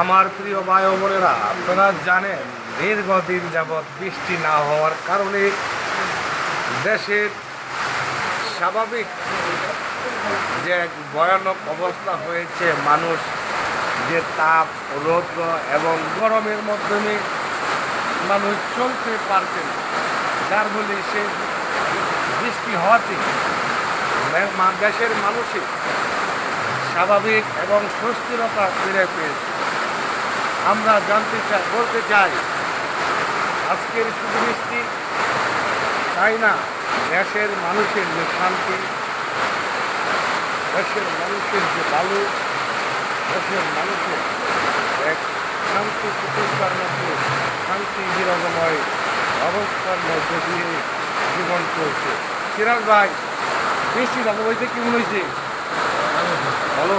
আমার প্রিয় ভাই ও বোনেরা, আপনারা জানেন দীর্ঘদিন যাবৎ বৃষ্টি না হওয়ার কারণে দেশের স্বাভাবিক যে এক ভয়ানক অবস্থা হয়েছে। মানুষ যে তাপ, রৌদ্র এবং গরমের মাধ্যমে মানুষ চলতে পারতেন, যার ফলে সে বৃষ্টি হওয়াতে দেশের মানুষের স্বাভাবিক এবং সুস্থিরতা ফিরে পেয়েছে। আমরা বলতে চাই, আজকের শুধু বৃষ্টি তাই না, দেশের মানুষের যে শান্তি, দেশের মানুষের যে ভালো, দেশের মানুষের এক শান্তি প্রতিষ্ঠার মধ্যে শান্তি বিরোধময় অবস্থার মধ্যে দিয়ে জীবন চলছে। সিরাজ ভাই, বৃষ্টি ভালো হয়েছে, কেমন হয়েছে? ভালো।